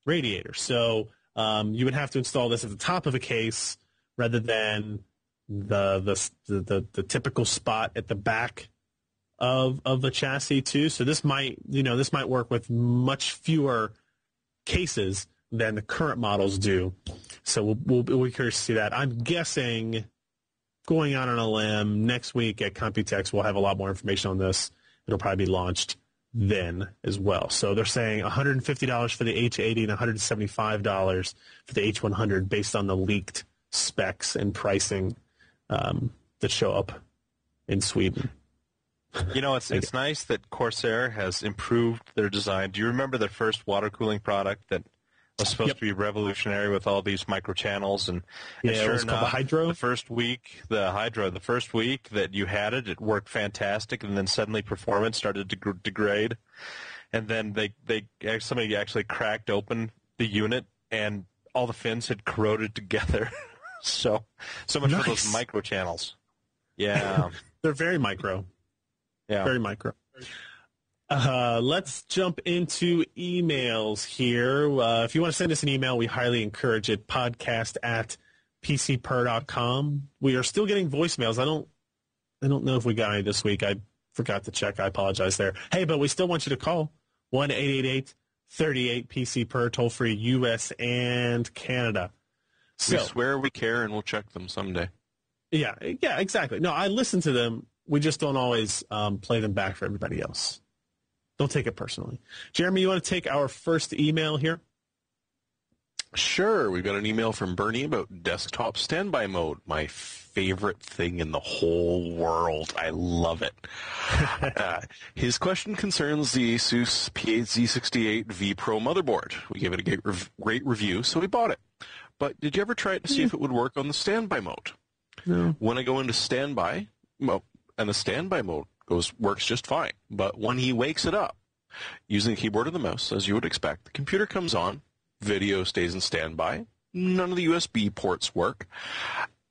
radiator. So you would have to install this at the top of a case rather than the typical spot at the back of the chassis too. So this might work with much fewer cases than the current models do. So we'll be curious to see that. I'm guessing, going out on a limb, next week at Computex we'll have a lot more information on this. It'll probably be launched then as well. So they're saying $150 for the H80 and $175 for the H100 based on the leaked specs and pricing that show up in Sweden. It's nice that Corsair has improved their design. Do you remember their first water cooling product that was supposed to be revolutionary with all these microchannels? And it was called the Hydro. The first week that you had it, it worked fantastic, and then suddenly performance started to degrade. And then somebody actually cracked open the unit, and all the fins had corroded together. so much for those microchannels. Yeah. They're very micro. Yeah. Very micro. Let's jump into emails here. If you want to send us an email, we highly encourage it. podcast@pcper.com. We are still getting voicemails. I don't know if we got any this week. I forgot to check. I apologize there. Hey, but we still want you to call 1-888-38-PC-PER, toll-free U.S. and Canada. We swear we care, and we'll check them someday. Yeah, exactly. No, I listen to them. We just don't always play them back for everybody else. Don't take it personally. Jeremy, you want to take our first email here? Sure. We've got an email from Bernie about desktop standby mode. My favorite thing in the whole world. I love it. His question concerns the ASUS P8Z68 vPro motherboard. We gave it a great review, so we bought it. But did you ever try it to see if it would work on the standby mode? No. When I go into standby, and the standby mode works just fine. But when he wakes it up, using the keyboard and the mouse, as you would expect, the computer comes on, video stays in standby, none of the USB ports work,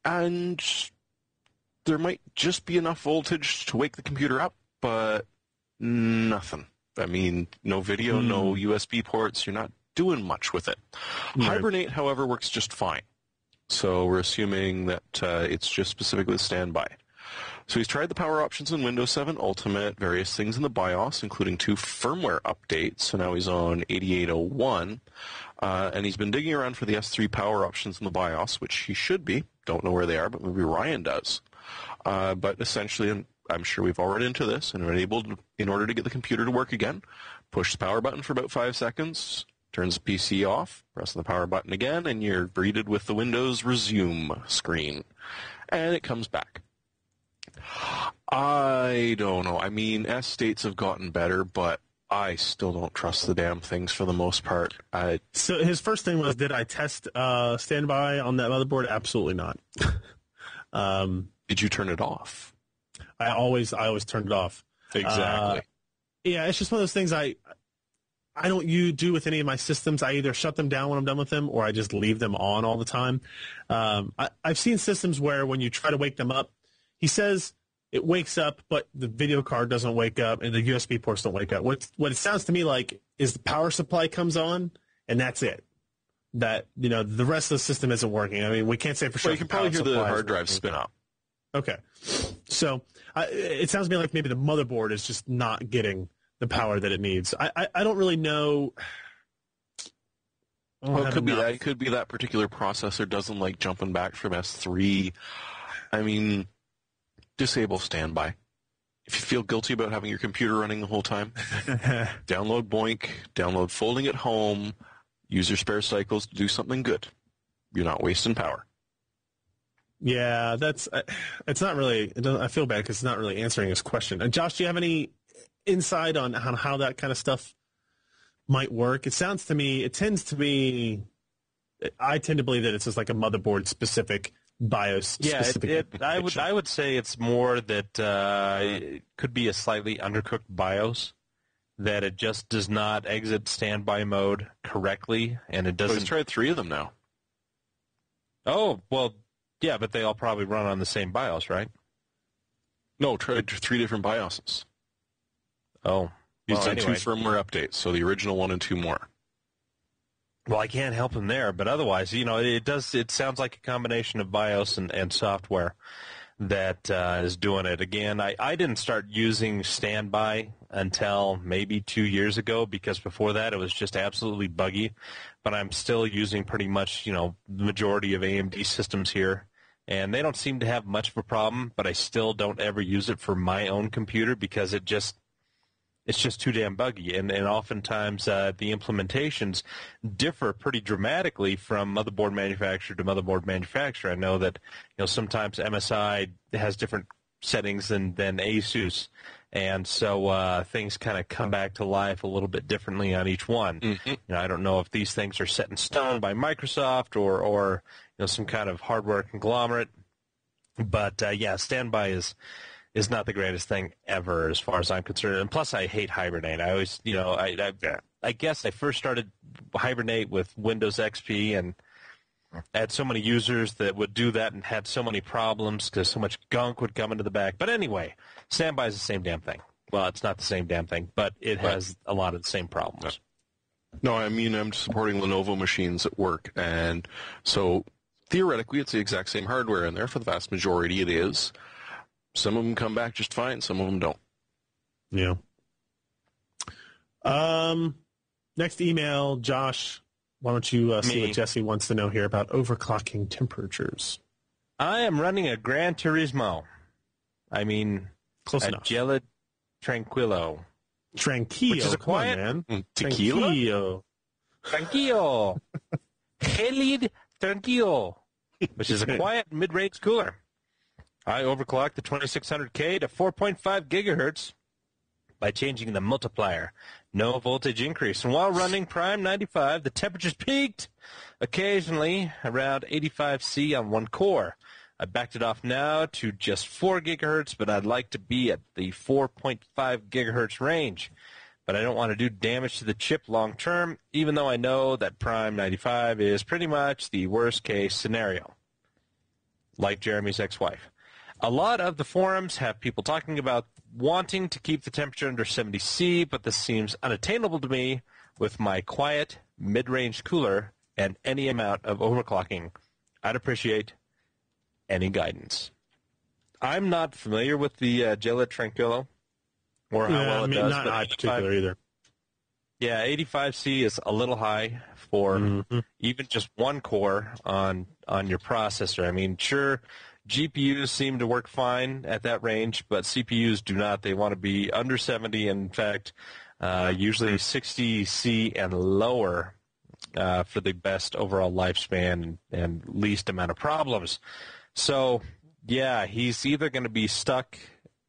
and there might just be enough voltage to wake the computer up, but nothing. I mean, no video, no USB ports, you're not doing much with it. Right. Hibernate, however, works just fine. So we're assuming that it's just specifically standby. So he's tried the power options in Windows 7 Ultimate, various things in the BIOS, including 2 firmware updates. So now he's on 8801. And he's been digging around for the S3 power options in the BIOS, which he should be. Don't know where they are, but maybe Ryan does. But essentially, I'm sure we've all read into this, and are able to, in order to get the computer to work again, push the power button for about 5 seconds, turns the PC off, press the power button again, and you're greeted with the Windows Resume screen. And it comes back. I don't know. I mean, S states have gotten better, but I still don't trust the damn things for the most part. So his first thing was, did I test standby on that motherboard? Absolutely not. Did you turn it off? I always turned it off. Exactly. Yeah, it's just one of those things I don't do with any of my systems. I either shut them down when I'm done with them, or I just leave them on all the time. I've seen systems where when you try to wake them up, he says it wakes up, but the video card doesn't wake up, and the USB ports don't wake up. What it sounds to me like is the power supply comes on, and that's it. That, the rest of the system isn't working. I mean, we can't say for sure. Well, you can probably hear the hard drive spin up. Okay. So it sounds to me like maybe the motherboard is just not getting the power that it needs. I don't really know. Well, it could be that. It could be that particular processor doesn't like jumping back from S3. I mean, disable standby. If you feel guilty about having your computer running the whole time, download Boink, download Folding at Home, use your spare cycles to do something good. You're not wasting power. Yeah, it's not really, I feel bad because it's not really answering his question. And Josh, do you have any insight on how that kind of stuff might work? It tends to be, I tend to believe that it's just like a motherboard specific BIOS. Yeah, specific I would say it's more that it could be a slightly undercooked BIOS, that it just does not exit standby mode correctly, and it doesn't. He's tried 3 of them now. Oh, well, yeah, but they all probably run on the same BIOS, right? No, tried 3 different BIOSes. Oh. He's done anyway. 2 firmware updates, so the original 1 and 2 more. Well, I can't help him there, but otherwise, it sounds like a combination of BIOS and software that is doing it. Again, I didn't start using standby until maybe 2 years ago, because before that it was just absolutely buggy, but I'm still using pretty much, the majority of AMD systems here, and they don't seem to have much of a problem, but I still don't ever use it for my own computer because it's just too damn buggy, and oftentimes the implementations differ pretty dramatically from motherboard manufacturer to motherboard manufacturer. I know that sometimes MSI has different settings than ASUS, and so things kind of come back to life a little bit differently on each one. Mm-hmm. I don't know if these things are set in stone by Microsoft or some kind of hardware conglomerate, but yeah, standby is not the greatest thing ever as far as I'm concerned. And plus, I hate Hibernate. I always, I guess I first started Hibernate with Windows XP, and I had so many users that would do that and had so many problems because so much gunk would come into the back. But anyway, standby is the same damn thing. Well, it's not the same damn thing, but it has a lot of the same problems. No, I mean, I'm supporting Lenovo machines at work, and so theoretically it's the exact same hardware in there. For the vast majority it is. Some of them come back just fine, some of them don't. Yeah. Next email, Josh. Why don't you see what Jesse wants to know here about overclocking temperatures? I am running a Gran Turismo. I mean, close enough. Gelid Tranquillo. Tranquillo, which is a quiet tequila. Tranquillo. Gelid Tranquillo, which is a quiet mid-range cooler. I overclocked the 2600K to 4.5 gigahertz by changing the multiplier. No voltage increase. And while running Prime 95, the temperatures peaked occasionally around 85 C on one core. I backed it off now to just 4 gigahertz, but I'd like to be at the 4.5 gigahertz range. But I don't want to do damage to the chip long term, even though I know that Prime 95 is pretty much the worst case scenario. Like Jeremy's ex-wife. A lot of the forums have people talking about wanting to keep the temperature under 70 C, but this seems unattainable to me with my quiet mid-range cooler and any amount of overclocking. I'd appreciate any guidance. I'm not familiar with the Gelid Tranquillo or how well it does. Not I particular either. Yeah, 85C is a little high for even just one core on your processor. I mean, sure, GPUs seem to work fine at that range, but CPUs do not. They want to be under 70. In fact, usually 60C and lower for the best overall lifespan and least amount of problems. So, yeah, he's either going to be stuck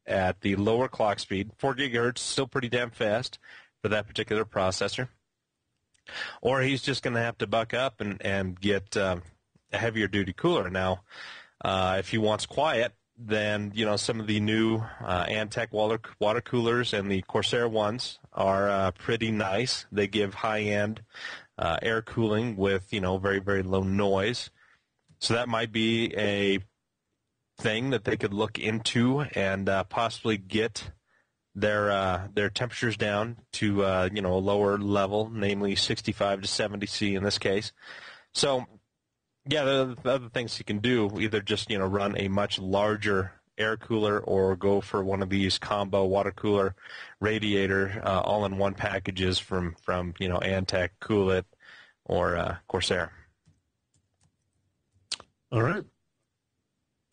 at the lower clock speed, 4 gigahertz, still pretty damn fast for that particular processor, or he's just going to have to buck up and get a heavier duty cooler. Now, if he wants quiet, then some of the new Antec water coolers and the Corsair ones are pretty nice. They give high-end air cooling with very, very low noise. So that might be a thing that they could look into and possibly get their temperatures down to a lower level, namely 65 to 70 C in this case. So, yeah, the other things you can do, either just run a much larger air cooler or go for one of these combo water cooler radiator all-in-one packages from Antec, Coolit, or Corsair. All right.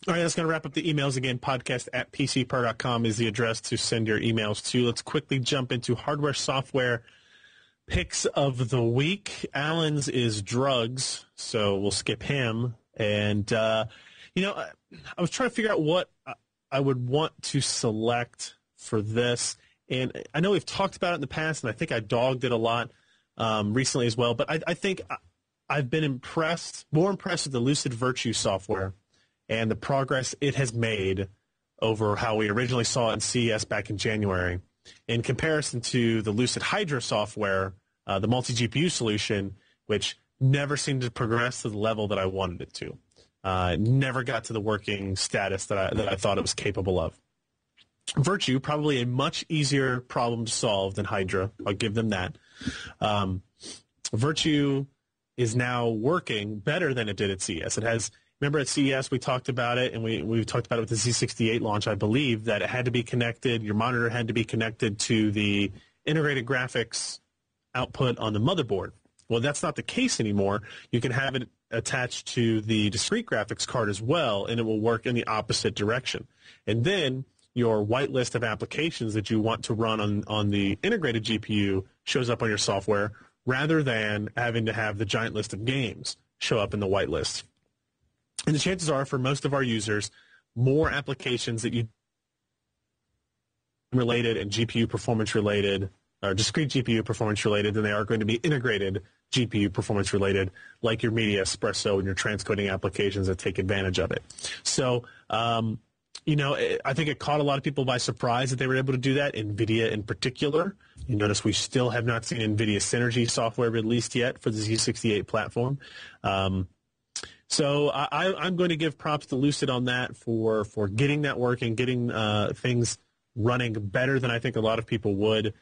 All right, that's going to wrap up the emails again. Podcast@pcper.com is the address to send your emails to. Let's quickly jump into hardware, software picks of the week. Alan's is drugs, so we'll skip him. And, I was trying to figure out what I would want to select for this. And I know we've talked about it in the past, and I think I dogged it a lot recently as well. But I think I've been more impressed with the Lucid Virtue software and the progress it has made over how we originally saw it in CES back in January, in comparison to the Lucid Hydra software, the multi-GPU solution, which never seemed to progress to the level that I wanted it to. It never got to the working status that I thought it was capable of. Virtue, probably a much easier problem to solve than Hydra. I'll give them that. Virtue is now working better than it did at CES. It has... Remember at CES we talked about it, and we talked about it with the Z68 launch, I believe, that it had to be connected, your monitor had to be connected to the integrated graphics output on the motherboard. Well, that's not the case anymore. You can have it attached to the discrete graphics card as well, and it will work in the opposite direction. And then your whitelist of applications that you want to run on the integrated GPU shows up on your software, rather than having to have the giant list of games show up in the whitelist. And the chances are, for most of our users, more applications that you related and GPU performance related, or discrete GPU performance related, than they are going to be integrated GPU performance related, like your Media Espresso and your transcoding applications that take advantage of it. So, I think it caught a lot of people by surprise that they were able to do that, NVIDIA in particular. You notice we still have not seen NVIDIA Synergy software released yet for the Z68 platform. So I'm going to give props to Lucid on that for getting that working, getting things running better than I think a lot of people would.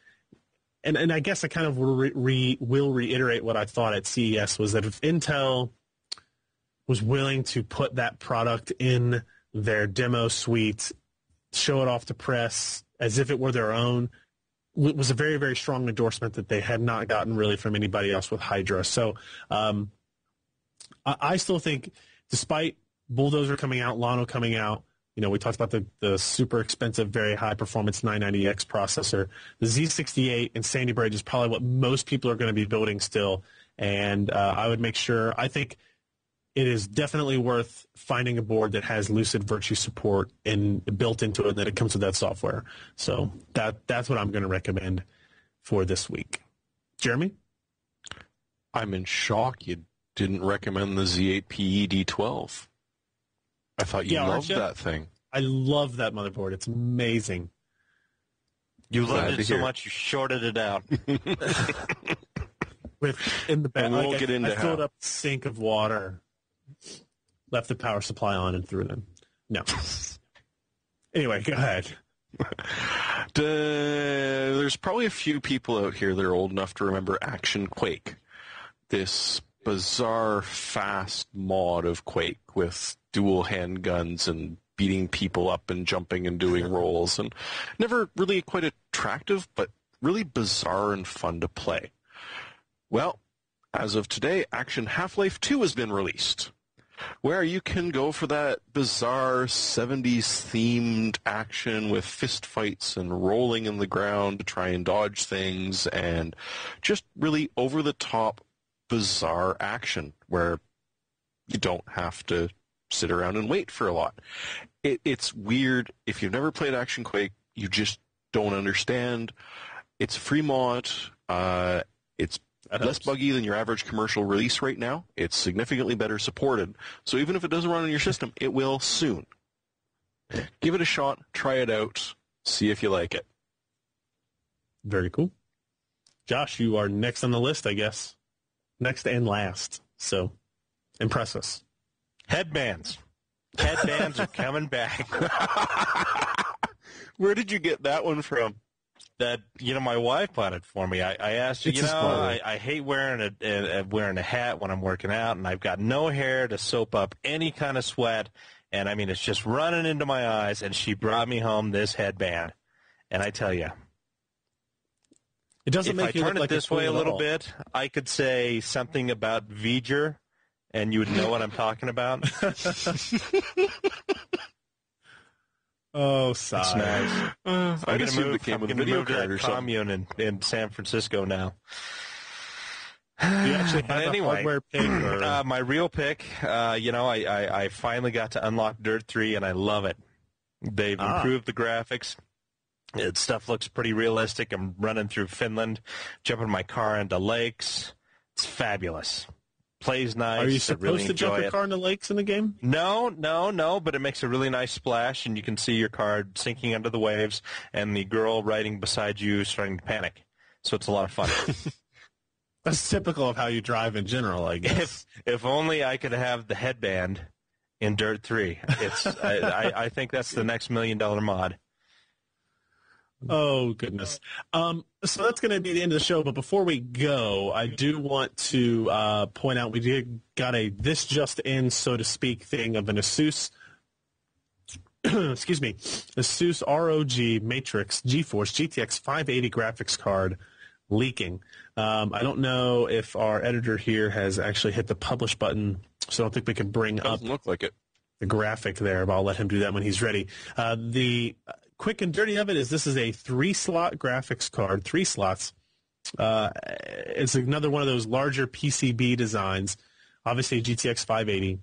And I guess I kind of will reiterate what I thought at CES, was that if Intel was willing to put that product in their demo suite, show it off to press as if it were their own, it was a very, very strong endorsement that they had not gotten really from anybody else with Hydra. So I still think, despite Bulldozer coming out, Llano coming out, we talked about the super expensive, very high-performance 990X processor. The Z68 and Sandy Bridge is probably what most people are going to be building still, and I would make sure. I think it is definitely worth finding a board that has Lucid Virtue support built into it, that it comes with that software. So that's what I'm going to recommend for this week. Jeremy? I'm in shock you didn't recommend the Z8 PE-D12. I thought you loved that thing. I love that motherboard. It's amazing. You loved it so much you shorted it out. In the back, we'll get into I filled up a sink of water, left the power supply on, and threw it in. No. Anyway, go ahead. There's probably a few people out here that are old enough to remember Action Quake, this bizarre fast mod of Quake with dual handguns and beating people up and jumping and doing rolls, and never really quite attractive, but really bizarre and fun to play. Well, as of today, Action Half-Life 2 has been released, where you can go for that bizarre 70s-themed action with fist fights and rolling in the ground to try and dodge things, and just really over-the-top, bizarre action where you don't have to sit around and wait for a lot. It's weird. If you've never played Action Quake, you just don't understand. It's a free mod. It's less buggy than your average commercial release right now. It's significantly better supported. So even if it doesn't run on your system, it will soon. Give it a shot. Try it out. See if you like it. Very cool. Josh, you are next on the list, I guess. Next and last. So impress us. Headbands. Headbands are coming back. Where did you get that one from? That, my wife bought it for me. I asked her, I hate wearing a hat when I'm working out, and I've got no hair to soap up any kind of sweat, and I mean, it's just running into my eyes, and she brought me home this headband. And I tell you, it doesn't make you look like it this way a little bit, I could say something about V'ger, and you would know what I'm talking about. Oh, sigh. It's nice. I'm going to move to that or commune in San Francisco now. Do you actually have a hardware pick? Or? My real pick, I finally got to unlock Dirt 3, and I love it. They've improved the graphics. Stuff looks pretty realistic. I'm running through Finland, jumping my car into lakes. It's fabulous. Plays nice. Are you supposed really to jump your car into lakes in the game? No, but it makes a really nice splash, and you can see your car sinking under the waves, and the girl riding beside you starting to panic. So it's a lot of fun. That's typical of how you drive in general, I guess. If only I could have the headband in Dirt 3. I think that's the next $1 million mod. Oh, goodness. So that's going to be the end of the show. But before we go, I do want to point out we got a this just in, so to speak, thing of an Asus, excuse me, Asus ROG Matrix GeForce GTX 580 graphics card leaking. I don't know if our editor here has actually hit the publish button, so I don't think we can bring up look like it. The graphic there, but I'll let him do that when he's ready. The quick and dirty of it is this is a 3-slot graphics card, 3 slots. It's another one of those larger PCB designs, obviously GTX 580,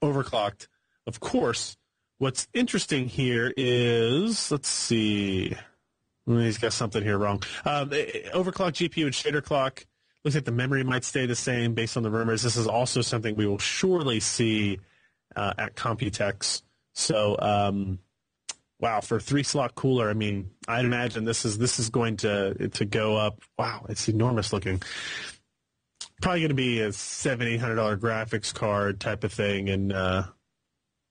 overclocked. Of course, what's interesting here is, let's see, he's got something here wrong. Overclocked GPU and shader clock. Looks like the memory might stay the same based on the rumors. This is also something we will surely see at Computex. So, wow, for a 3-slot cooler, I mean, I'd imagine this is going to go up. Wow, it's enormous looking. Probably going to be a $700-800 graphics card type of thing, and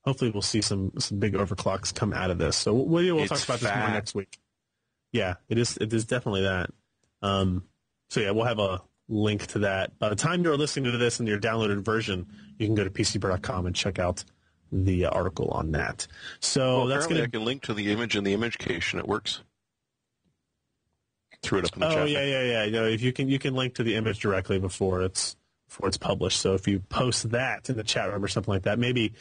hopefully we'll see some big overclocks come out of this. So we'll talk about this more next week. Yeah, it is definitely that. So yeah, we'll have a link to that. By the time you're listening to this in your downloaded version, you can go to PCPro.com and check out the article on that. So that's going to. I can link to the image in the image cache, and it works. Threw it up in the chat. Oh yeah. You know, if you can link to the image directly before it's published. So if you post that in the chat room or something like that, maybe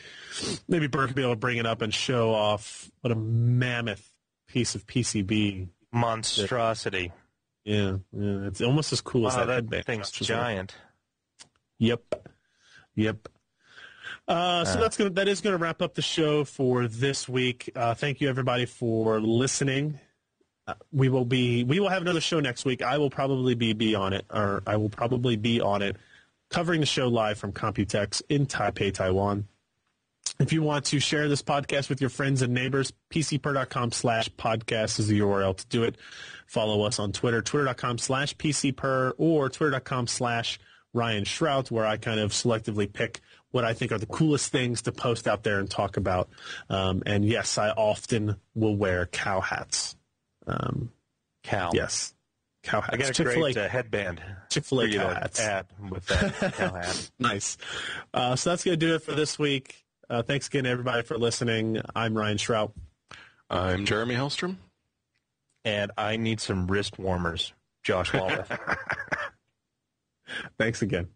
Bert could be able to bring it up and show off what a mammoth piece of PCB monstrosity. Yeah, it's almost as cool as that headband. Thing's giant. Yep. So that is gonna wrap up the show for this week. Thank you everybody for listening. We will have another show next week. I will probably be on it, covering the show live from Computex in Taipei, Taiwan. If you want to share this podcast with your friends and neighbors, pcper.com/podcast is the URL to do it. Follow us on Twitter, twitter.com/pcper or twitter.com/Ryan Shrout, where I kind of selectively pick what I think are the coolest things to post out there and talk about. And yes, I often will wear cow hats. Cow. Yes. Cow hats. I got a great headband. Chick-fil-A cow hats. Add with that cow hat. Nice. So that's going to do it for this week. Thanks again, everybody, for listening. I'm Ryan Shrout. I'm Jeremy Hellstrom. And I need some wrist warmers, Josh Walworth. Thanks again.